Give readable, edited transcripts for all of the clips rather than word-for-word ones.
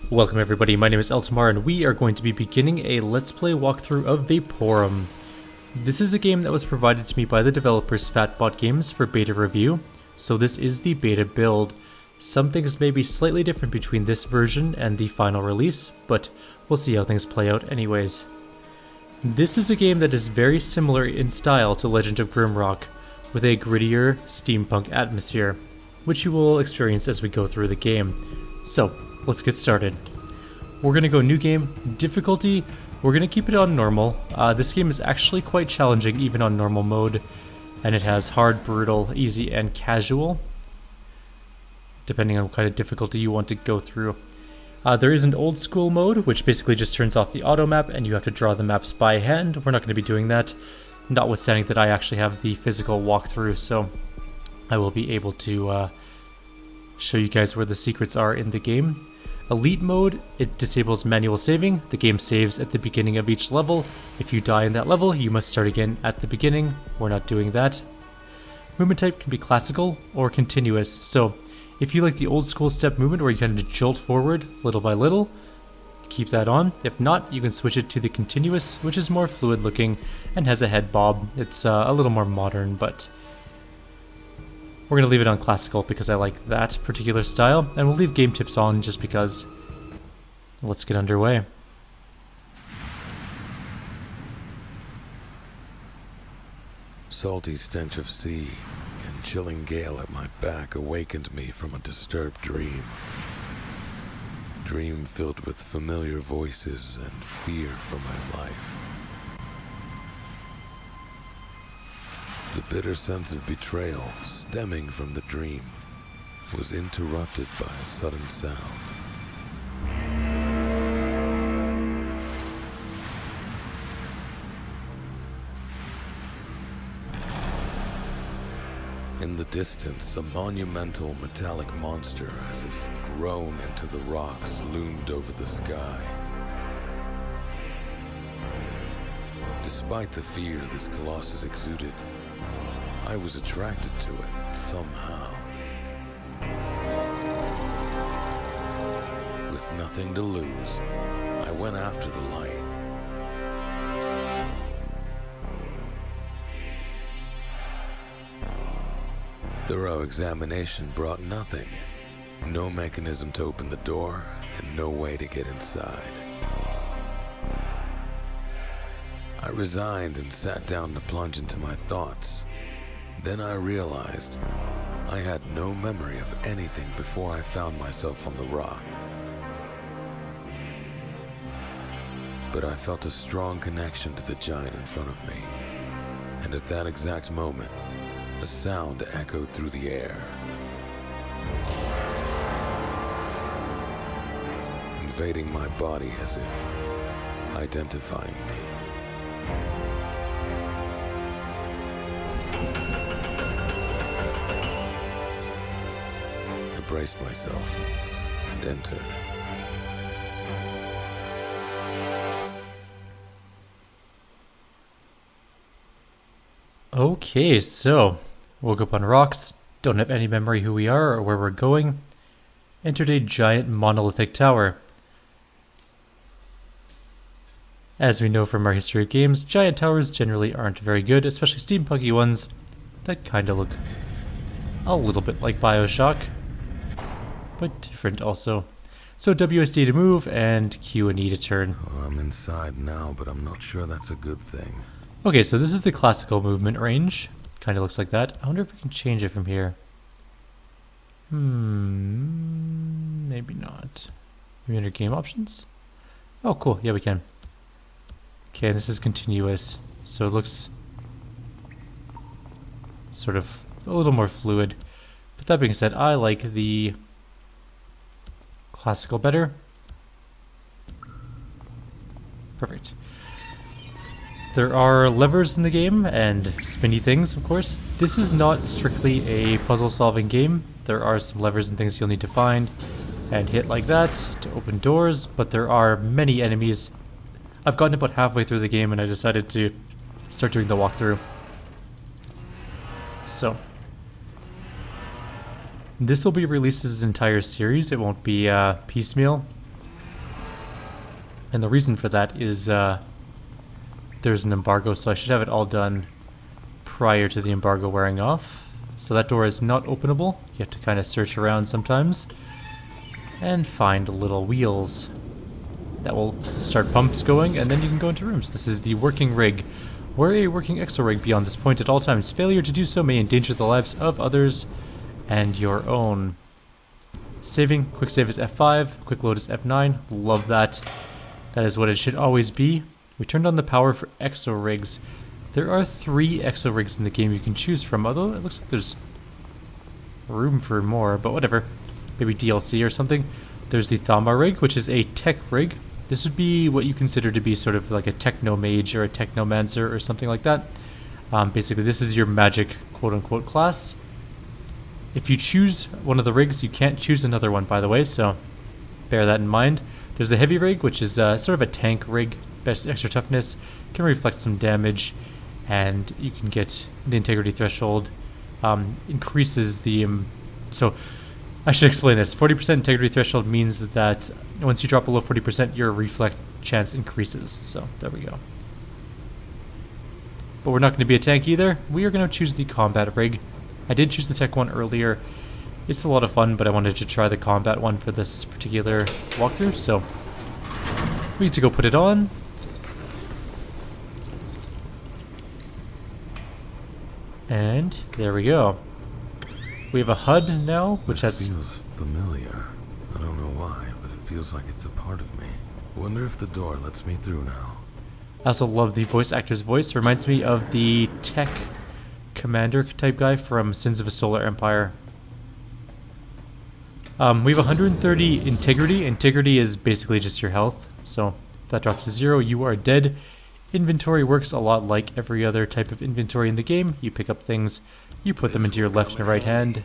Welcome everybody, my name is Eltimar and we are going to be beginning a Let's Play walkthrough of Vaporum. This is a game that was provided to me by the developers Fatbot Games for beta review, so this is the beta build. Some things may be slightly different between this version and the final release, but we'll see how things play out anyways. This is a game that is very similar in style to Legend of Grimrock, with a grittier steampunk atmosphere, which you will experience as we go through the game. So, let's get started. We're going to go new game, difficulty, we're going to keep it on normal. This game is actually quite challenging even on normal mode, and it has hard, brutal, easy, and casual, depending on what kind of difficulty you want to go through. There is an old school mode, which basically just turns off the auto map and you have to draw the maps by hand. We're not going to be doing that, notwithstanding that I actually have the physical walkthrough, so I will be able to show you guys where the secrets are in the game. Elite mode, it disables manual saving. The game saves at the beginning of each level. If you die in that level, you must start again at the beginning. We're not doing that. Movement type can be classical or continuous. So if you like the old school step movement where you kind of jolt forward little by little, keep that on. If not, you can switch it to the continuous, which is more fluid looking and has a head bob. It's a little more modern, but we're going to leave it on classical because I like that particular style, and we'll leave game tips on just because. Let's get underway. Salty stench of sea and chilling gale at my back awakened me from a disturbed dream. Dream filled with familiar voices and fear for my life. The bitter sense of betrayal stemming from the dream was interrupted by a sudden sound. In the distance, a monumental metallic monster, as if grown into the rocks, loomed over the sky. Despite the fear this colossus exuded, I was attracted to it somehow. With nothing to lose, I went after the light. Thorough examination brought nothing. No mechanism to open the door, and no way to get inside. I resigned and sat down to plunge into my thoughts. Then I realized I had no memory of anything before I found myself on the rock. But I felt a strong connection to the giant in front of me, and at that exact moment, a sound echoed through the air. Invading my body as if identifying me. I braced myself and entered. Okay, so woke up on rocks, don't have any memory who we are or where we're going. Entered a giant monolithic tower. As we know from our history of games, giant towers generally aren't very good, especially steampunky ones that kind of look a little bit like BioShock, but different also. So WSD to move and Q and E to turn. Well, I'm inside now, but I'm not sure that's a good thing. Okay, so this is the classical movement range. Kind of looks like that. I wonder if we can change it from here. Maybe not. Maybe under game options? Oh, cool. Yeah, we can. Okay, and this is continuous, so it looks sort of a little more fluid. But that being said, I like the classical better. Perfect. There are levers in the game and spinny things, of course. This is not strictly a puzzle-solving game. There are some levers and things you'll need to find and hit like that to open doors, but there are many enemies. I've gotten about halfway through the game and I decided to start doing the walkthrough. So, This will be released as an entire series, it won't be piecemeal. And the reason for that is there's an embargo, so I should have it all done prior to the embargo wearing off. So that door is not openable. You have to kind of search around sometimes and find little wheels that will start pumps going, and then you can go into rooms. This is the working rig. Wear a working exo rig beyond this point at all times. Failure to do so may endanger the lives of others and your own. Saving, quick save is F5, quick load is F9. Love that. That is what it should always be. We turned on the power for exo rigs. There are 3 exo rigs in the game you can choose from, although it looks like there's room for more, but whatever. Maybe DLC or something. There's the Thamar rig, which is a tech rig. This would be what you consider to be sort of like a techno mage or a technomancer or something like that. Basically, this is your magic quote-unquote class. If you choose one of the rigs, you can't choose another one, by the way, so bear that in mind. There's the heavy rig, which is sort of a tank rig, best extra toughness, can reflect some damage, and you can get the integrity threshold, increases the... so I should explain this. 40% integrity threshold means that once you drop below 40%, your reflect chance increases. So there we go. But we're not going to be a tank either. We are going to choose the combat rig. I did choose the tech one earlier. It's a lot of fun, but I wanted to try the combat one for this particular walkthrough, so we need to go put it on. And there we go. We have a HUD now, which this feels familiar. I don't know why, but it feels like it's a part of me. Wonder if the door lets me through now. I also love the voice actor's voice. Reminds me of the tech commander type guy from Sins of a Solar Empire. We have 130 integrity. Integrity is basically just your health, so if that drops to 0, you are dead. Inventory works a lot like every other type of inventory in the game. You pick up things, you put them into your left and right hand.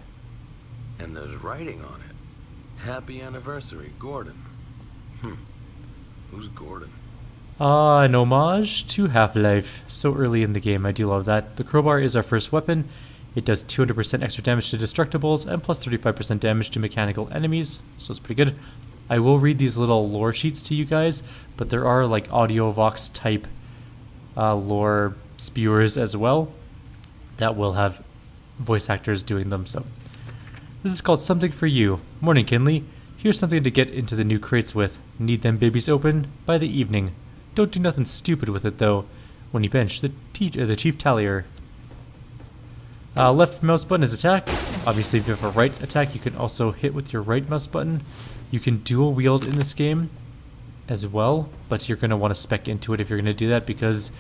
And there's writing on it. Happy anniversary, Gordon. Who's Gordon? An homage to Half-Life. So early in the game, I do love that. The crowbar is our first weapon. It does 200% extra damage to destructibles and plus 35% damage to mechanical enemies, so it's pretty good. I will read these little lore sheets to you guys, but there are like audio vox type lore spewers as well that will have voice actors doing them. So this is called Something for You. Morning, Kinley. Here's something to get into the new crates with. Need them babies open by the evening. Don't do nothing stupid with it though. When you bench the chief tallier. Left mouse button is attack. Obviously, if you have a right attack, you can also hit with your right mouse button. You can dual wield in this game as well, but you're going to want to spec into it if you're going to do that because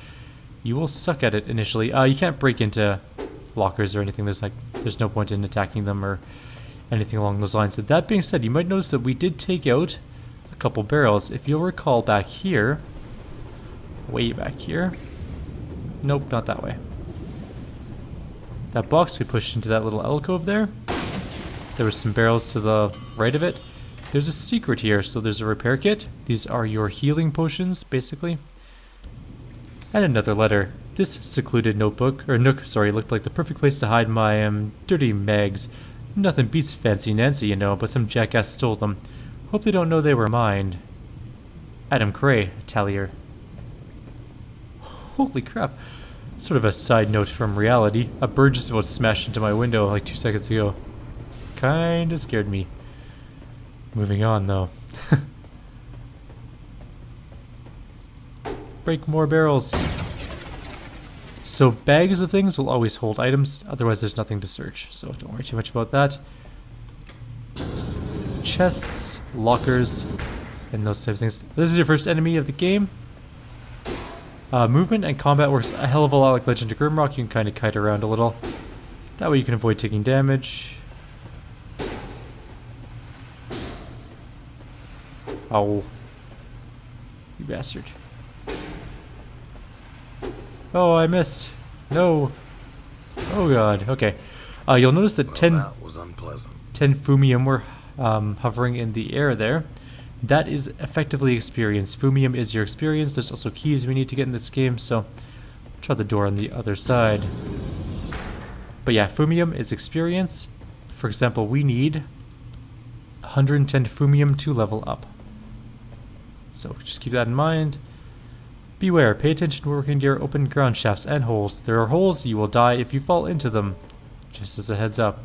you will suck at it initially. You can't break into lockers or anything. There's no point in attacking them or anything along those lines. That being said, you might notice that we did take out a couple barrels. If you'll recall back here, way back here. Nope, not that way. That box we pushed into that little alcove there. There were some barrels to the right of it. There's a secret here, so there's a repair kit. These are your healing potions, basically. And another letter. This secluded nook, looked like the perfect place to hide my dirty mags. Nothing beats Fancy Nancy, you know, but some jackass stole them. Hope they don't know they were mine. Adam Cray, Tallier. Holy crap. Sort of a side note from reality. A bird just about smashed into my window like 2 seconds ago. Kinda scared me. Moving on, though. Break more barrels. So bags of things will always hold items, otherwise there's nothing to search, so don't worry too much about that. Chests, lockers, and those types of things. This is your first enemy of the game. Movement and combat works a hell of a lot like Legend of Grimrock. You can kind of kite around a little. That way you can avoid taking damage. Oh. You bastard. Oh, I missed. No. Oh god, okay. You'll notice that 10 Fumium were hovering in the air there. That is effectively experience. Fumium is your experience. There's also keys we need to get in this game, so try the door on the other side. But yeah, Fumium is experience. For example, we need 110 Fumium to level up. So just keep that in mind. Beware, pay attention when working near open ground shafts and holes. There are holes, you will die if you fall into them. Just as a heads up.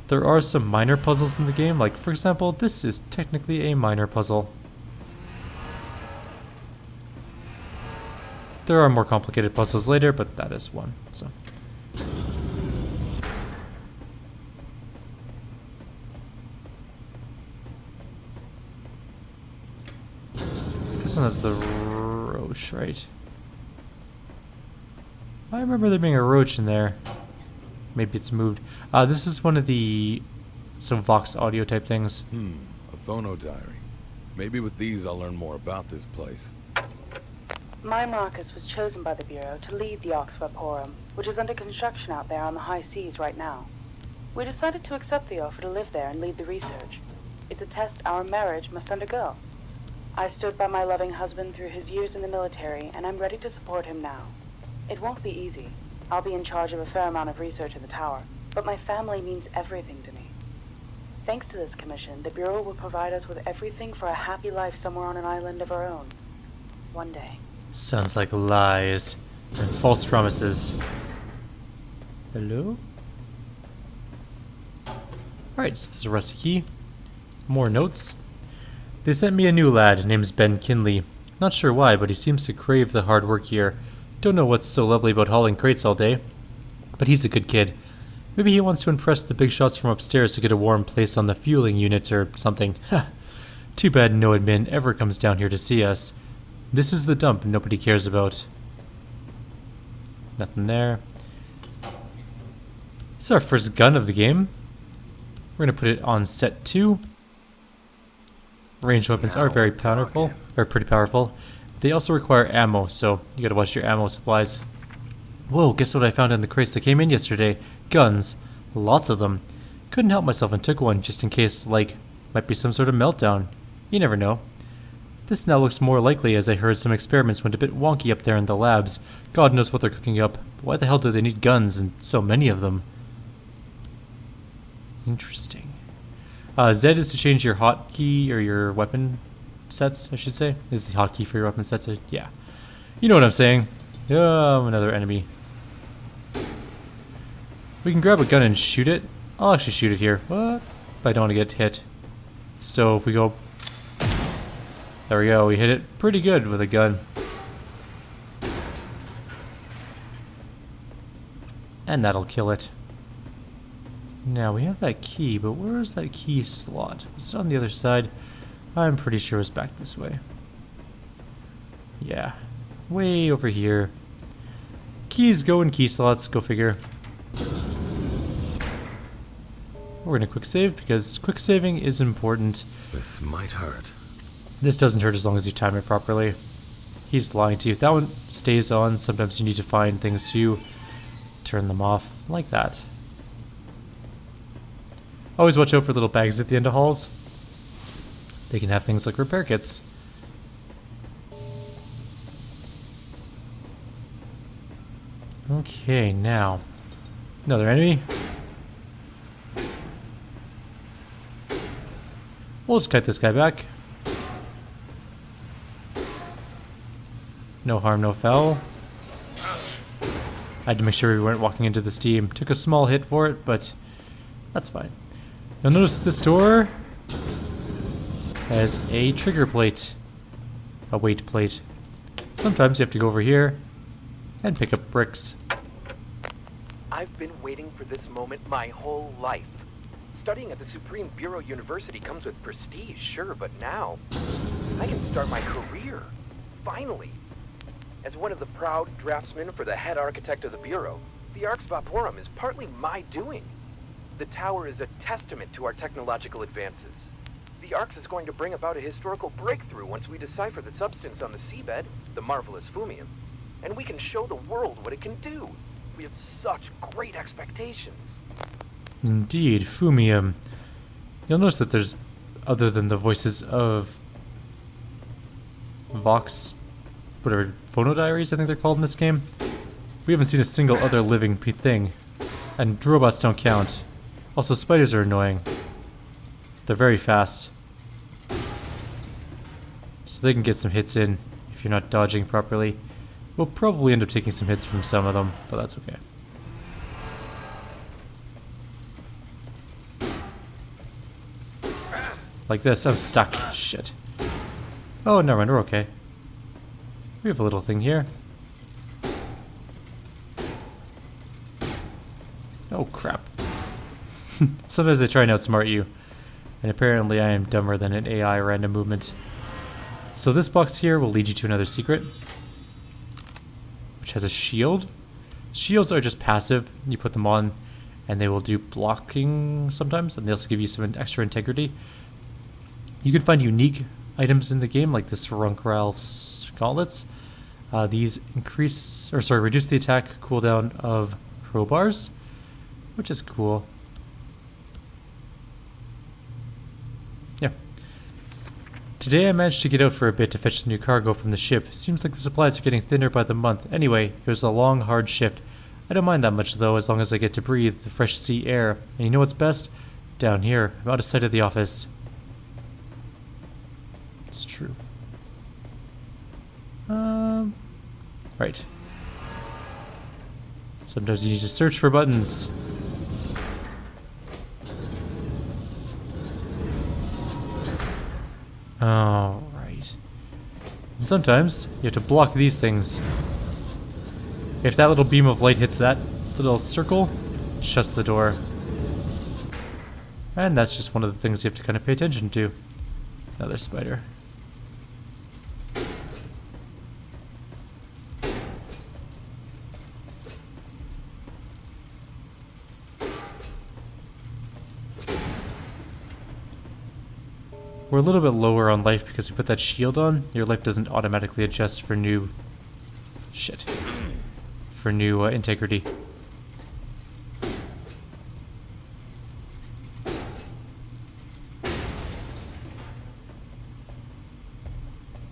There are some minor puzzles in the game, like for example, this is technically a minor puzzle. There are more complicated puzzles later, but that is one, so. This one has the roach, right? I remember there being a roach in there. Maybe it's moved. This is one of the some Vox audio type things. A phono diary. Maybe with these I'll learn more about this place. My Marcus was chosen by the Bureau to lead the Vaporum, which is under construction out there on the high seas right now. We decided to accept the offer to live there and lead the research. It's a test our marriage must undergo. I stood by my loving husband through his years in the military, and I'm ready to support him now. It won't be easy. I'll be in charge of a fair amount of research in the tower, but my family means everything to me. Thanks to this commission, the Bureau will provide us with everything for a happy life somewhere on an island of our own. One day. Sounds like lies and false promises. Hello? Alright, so there's a rusty key. More notes. They sent me a new lad, name's Ben Kinley. Not sure why, but he seems to crave the hard work here. Don't know what's so lovely about hauling crates all day. But he's a good kid. Maybe he wants to impress the big shots from upstairs to get a warm place on the fueling unit or something. Too bad no admin ever comes down here to see us. This is the dump nobody cares about. Nothing there. This is our first gun of the game. We're going to put it on set 2. Ranged weapons are very powerful, or pretty powerful. They also require ammo, so you gotta watch your ammo supplies. Whoa, guess what I found in the crates that came in yesterday? Guns. Lots of them. Couldn't help myself and took one just in case, like, might be some sort of meltdown. You never know. This now looks more likely as I heard some experiments went a bit wonky up there in the labs. God knows what they're cooking up. But why the hell do they need guns and so many of them? Interesting. Z is to change your hotkey, or your weapon sets, I should say. Is the hotkey for your weapon sets? Yeah. You know what I'm saying. Oh, another enemy. We can grab a gun and shoot it. I'll actually shoot it here. What? If I don't want to get hit. So if we go... There we go. We hit it pretty good with a gun. And that'll kill it. Now, we have that key, but where is that key slot? Is it on the other side? I'm pretty sure it's back this way. Yeah. Way over here. Keys go in key slots, go figure. We're gonna quick save, because quick saving is important. This might hurt. This doesn't hurt as long as you time it properly. He's lying to you. That one stays on. Sometimes you need to find things to turn them off, like that. Always watch out for little bags at the end of halls. They can have things like repair kits. Okay, now. Another enemy. We'll just kite this guy back. No harm, no foul. I had to make sure we weren't walking into the steam. Took a small hit for it, but that's fine. You'll notice that this door has a trigger plate. A weight plate. Sometimes you have to go over here and pick up bricks. I've been waiting for this moment my whole life. Studying at the Supreme Bureau University comes with prestige, sure, but now I can start my career. Finally. As one of the proud draftsmen for the head architect of the Bureau, the Arx Vaporum is partly my doing. The tower is a testament to our technological advances. The Arx is going to bring about a historical breakthrough once we decipher the substance on the seabed, the marvelous fumium, and we can show the world what it can do. We have such great expectations. Indeed, fumium. You'll notice that there's, other than the voices of Vox, whatever, phonodiaries I think they're called in this game, we haven't seen a single other living thing. And robots don't count. Also, spiders are annoying. They're very fast. So they can get some hits in if you're not dodging properly. We'll probably end up taking some hits from some of them, but that's okay. Like this, I'm stuck. Shit. Oh, never mind, we're okay. We have a little thing here. Oh, crap. Sometimes they try and outsmart you. And apparently I am dumber than an AI random movement. So this box here will lead you to another secret, which has a shield. Shields are just passive. You put them on and they will do blocking sometimes, and they also give you some extra integrity. You can find unique items in the game, like this Runkralf's gauntlets. These reduce the attack cooldown of crowbars, which is cool. Yeah. Today I managed to get out for a bit to fetch the new cargo from the ship. Seems like the supplies are getting thinner by the month. Anyway, it was a long, hard shift. I don't mind that much though, as long as I get to breathe the fresh sea air. And you know what's best? Down here. I'm out of sight of the office. It's true. Right. Sometimes you need to search for buttons. Oh, right. And sometimes you have to block these things. If that little beam of light hits that little circle, it shuts the door. And that's just one of the things you have to kind of pay attention to. Another spider. We're a little bit lower on life because we put that shield on. Your life doesn't automatically adjust for new... shit. For new integrity.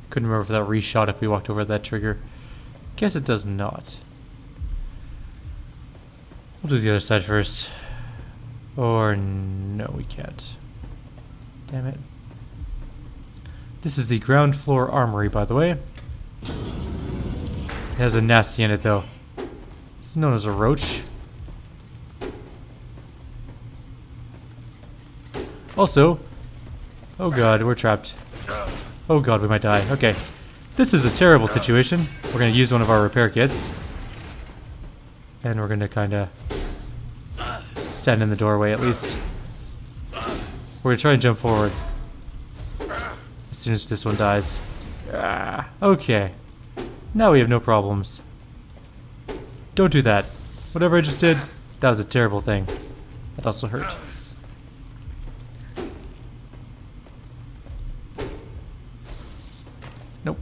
Couldn't remember if that reshot if we walked over that trigger. Guess it does not. We'll do the other side first. Or no, we can't. Damn it. This is the ground floor armory, by the way. It has a nasty in it, though. This is known as a roach. Also, oh god, we're trapped. Oh god, we might die. Okay. This is a terrible situation. We're going to use one of our repair kits. And we're going to kind of stand in the doorway, at least. We're going to try and jump forward. As soon as this one dies. Okay. Now we have no problems. Don't do that. Whatever I just did, that was a terrible thing. That also hurt. Nope.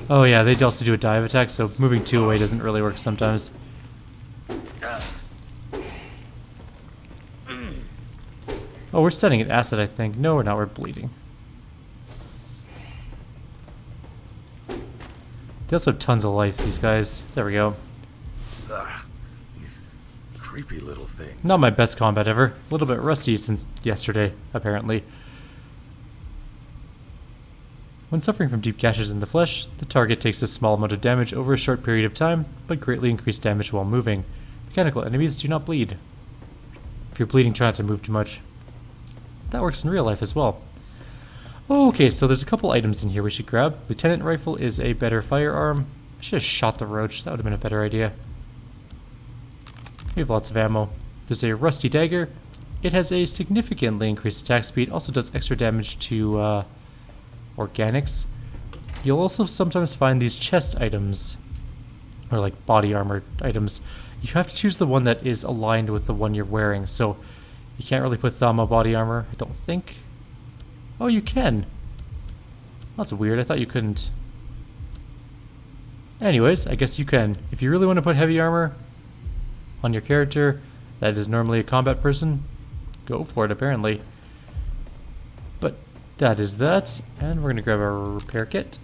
Oh yeah, they also do a dive attack, so moving 2 away doesn't really work sometimes. Oh, we're setting an acid, I think. No, we're not. We're bleeding. They also have tons of life, these guys. There we go. These creepy little things. Not my best combat ever. A little bit rusty since yesterday, apparently. When suffering from deep gashes in the flesh, the target takes a small amount of damage over a short period of time, but greatly increased damage while moving. Mechanical enemies do not bleed. If you're bleeding, try not to move too much. That works in real life as well. Okay, so there's a couple items in here we should grab. Lieutenant rifle is a better firearm. I should have shot the roach. That would have been a better idea. We have lots of ammo. There's a rusty dagger. It has a significantly increased attack speed. Also does extra damage to organics. You'll also sometimes find these chest items, or like body armor items. You have to choose the one that is aligned with the one you're wearing. So you can't really put Thama body armor, I don't think. Oh, you can. That's weird. I thought you couldn't. Anyways, I guess you can. If you really want to put heavy armor on your character that is normally a combat person, go for it, apparently. But that is that. And we're going to grab our repair kit.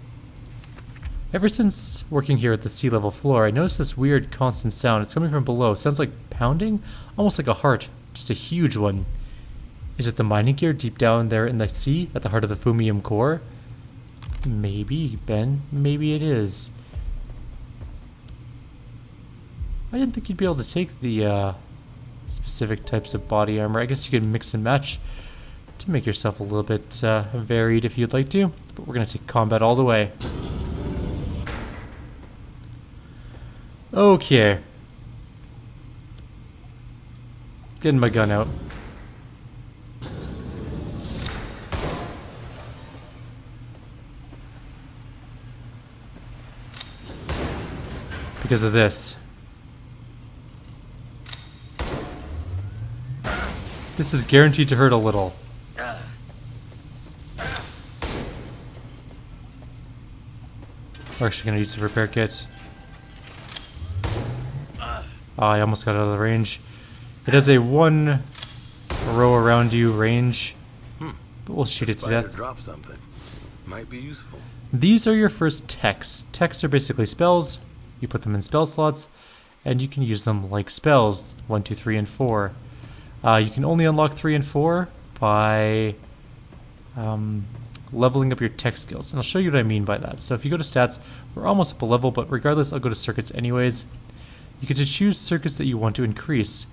Ever since working here at the sea level floor, I noticed this weird constant sound. It's coming from below. It sounds like pounding, almost like a heart. Just a huge one. Is it the mining gear deep down there in the sea at the heart of the Fumium core? Maybe, Ben. Maybe it is. I didn't think you'd be able to take the specific types of body armor. I guess you could mix and match to make yourself a little bit varied if you'd like to. But we're going to take combat all the way. Okay. Getting my gun out. Because of this. This is guaranteed to hurt a little. We're actually going to use a repair kit. Oh, I almost got out of the range. It has a 1 row around you range, but we'll shoot it to death. Drop something. Might be useful. These are your first techs. Techs are basically spells. You put them in spell slots, and you can use them like spells. 1, 2, 3, and 4. You can only unlock 3 and 4 by leveling up your tech skills. And I'll show you what I mean by that. So if you go to stats, we're almost up a level, but regardless, I'll go to circuits anyways. You get to choose circuits that you want to increase.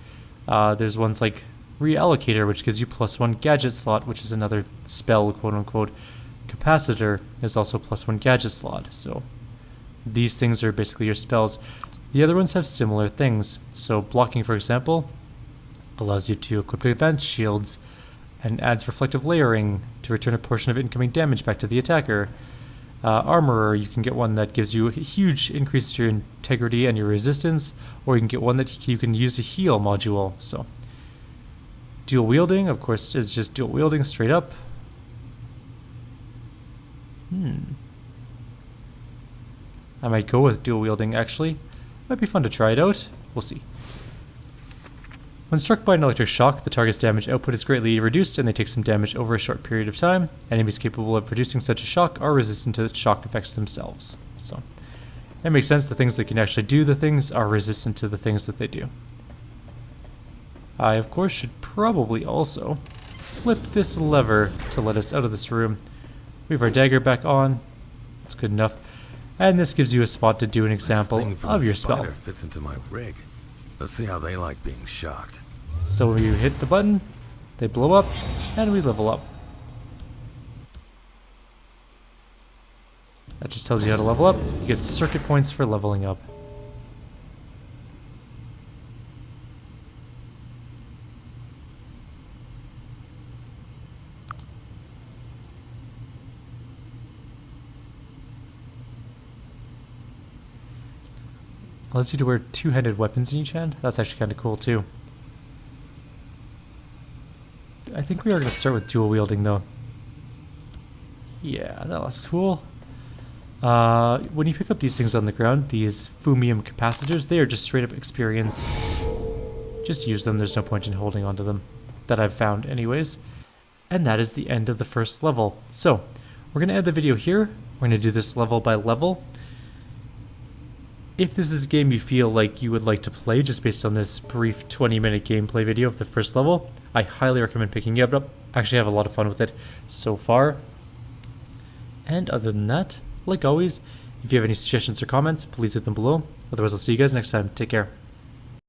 There's ones like Reallocator, which gives you +1 gadget slot, which is another spell, quote-unquote. Capacitor is also +1 gadget slot. So these things are basically your spells. The other ones have similar things. So blocking, for example, allows you to equip advanced shields and adds reflective layering to return a portion of incoming damage back to the attacker. Armorer, you can get one that gives you a huge increase to your integrity and your resistance, or you can get one that you can use a heal module. So dual wielding, of course, is just dual wielding straight up. I might go with dual wielding actually. Might be fun to try it out. We'll see. When struck by an electric shock, the target's damage output is greatly reduced and they take some damage over a short period of time. Enemies capable of producing such a shock are resistant to shock effects themselves. So, it makes sense. The things that can actually do the things are resistant to the things that they do. I, of course, should probably also flip this lever to let us out of this room. We have our dagger back on. That's good enough. And this gives you a spot to do an example of your spell. Fits into my rig. Let's see how they like being shocked. So when you hit the button, they blow up, and we level up. That just tells you how to level up. You get circuit points for leveling up. Allows you to wear two-handed weapons in each hand. That's actually kind of cool too. I think we are going to start with dual wielding though. Yeah, that looks cool. When you pick up these things on the ground, these Fumium capacitors, they are just straight up experience. Just use them, there's no point in holding onto them. That I've found anyways. And that is the end of the first level. So, we're going to end the video here. We're going to do this level by level. If this is a game you feel like you would like to play just based on this brief 20-minute gameplay video of the first level, I highly recommend picking it up. I actually have a lot of fun with it so far. And other than that, like always, if you have any suggestions or comments, please leave them below. Otherwise, I'll see you guys next time. Take care.